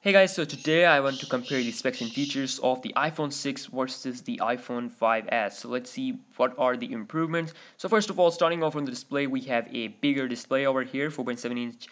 Hey guys, so today I want to compare the specs and features of the iPhone 6 versus the iPhone 5s. So let's see what are the improvements. So first of all, starting off on the display, we have a bigger display over here, 4.7-inch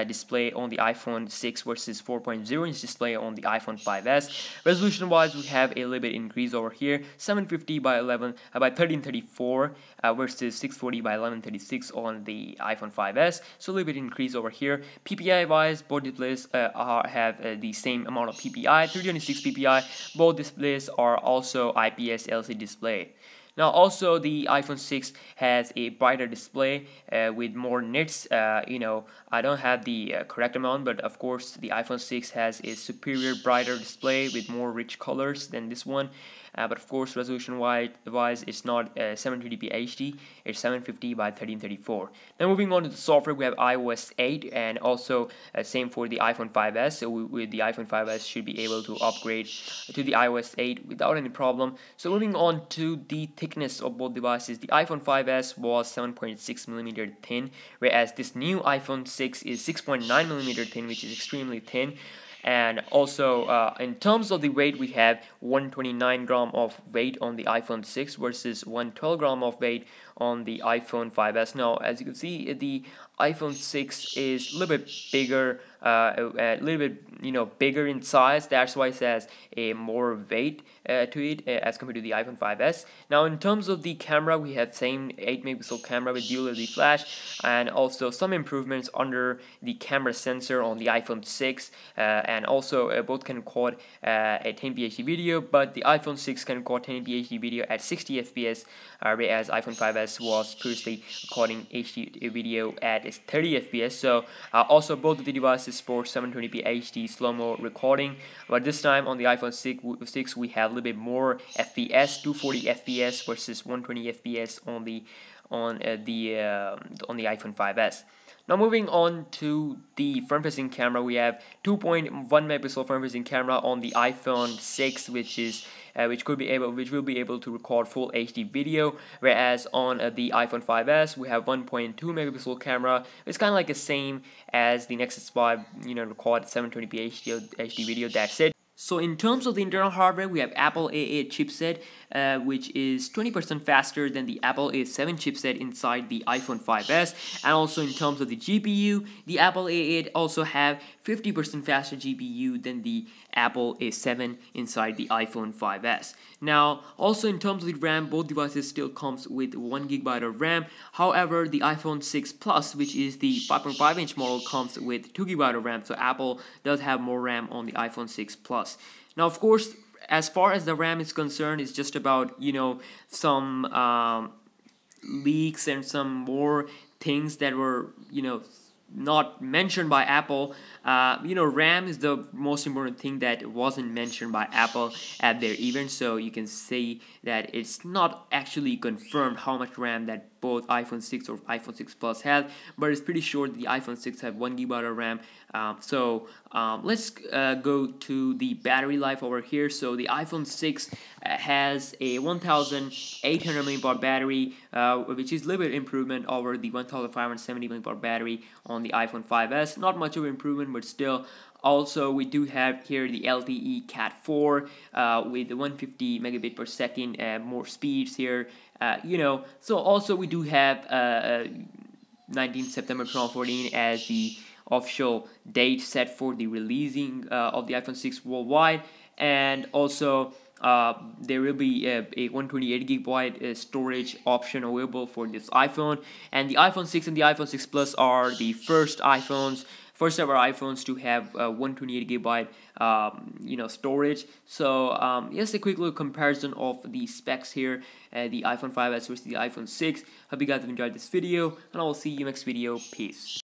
display on the iPhone 6 versus 4.0-inch display on the iPhone 5s. Resolution wise, we have a little bit increase over here, 750 by 1334 versus 640 by 1136 on the iPhone 5s. So a little bit increase over here. PPI wise, both displays have the same amount of PPI, 326 PPI. Both displays are also IPS LCD display. Now also the iPhone 6 has a brighter display with more nits. I don't have the correct amount, but of course the iPhone 6 has a superior brighter display with more rich colors than this one. But of course resolution wise it's not 720p HD, it's 750 by 1334. Now moving on to the software, we have iOS 8 and also same for the iPhone 5s. So with the iPhone 5s should be able to upgrade to the iOS 8 without any problem. So moving on to the thickness of both devices, the iPhone 5s was 7.6mm thin, whereas this new iPhone 6 is 6.9mm thin, which is extremely thin. And also in terms of the weight, we have 129 gram of weight on the iPhone 6 versus 112 gram of weight on the iPhone 5s. Now as you can see, the iPhone 6 is a little bit bigger, bigger in size. That's why it has a more weight to it as compared to the iPhone 5s. Now in terms of the camera, we have same 8-megapixel camera with dual LED flash, and also some improvements under the camera sensor on the iPhone 6, and also both can record a 1080p HD video, but the iPhone 6 can record 1080p HD video at 60 fps, whereas iPhone 5s was previously recording HD video at 30 fps. So also both of the devices support 720p HD slow-mo recording, but this time on the iPhone 6 we have a little bit more FPS, 240 fps versus 120 fps on the iPhone 5s. Now moving on to the front-facing camera, we have 2.1 megapixel front-facing camera on the iPhone 6, which will be able to record full HD video, whereas on the iPhone 5s we have 1.2 megapixel camera. It's kind of like the same as the Nexus 5, record 720p HD video. That's it. So in terms of the internal hardware, we have Apple A8 chipset, which is 20% faster than the Apple A7 chipset inside the iPhone 5s. And also in terms of the GPU, the Apple A8 also have 50% faster GPU than the Apple A7 inside the iPhone 5s. Now also in terms of the RAM, both devices still comes with 1GB of RAM. However, the iPhone 6 Plus, which is the 5.5-inch model, comes with 2GB of RAM. So Apple does have more RAM on the iPhone 6 Plus. Now of course, as far as the RAM is concerned, it's just about some leaks and some more things that were not mentioned by Apple. RAM is the most important thing that wasn't mentioned by Apple at their event, so you can say that it's not actually confirmed how much RAM that both iPhone 6 or iPhone 6 Plus have, but it's pretty sure that the iPhone 6 have 1GB of RAM. Let's go to the battery life over here. So the iPhone 6 has a 1800 mAh battery, which is a little bit improvement over the 1570 mAh battery on the iPhone 5s. Not much of an improvement, but still. Also, we do have here the LTE Cat 4 with 150 megabit per second, more speeds here. So also we do have 19th September 2014 as the official date set for the releasing of the iPhone 6 worldwide, and also there will be a 128GB storage option available for this iPhone. And the iPhone 6 and the iPhone 6 Plus are the first ever iPhones to have 128GB storage. So yes, a quick little comparison of the specs here, the iPhone 5s versus the iPhone 6. Hope you guys have enjoyed this video, and I will see you next video. Peace.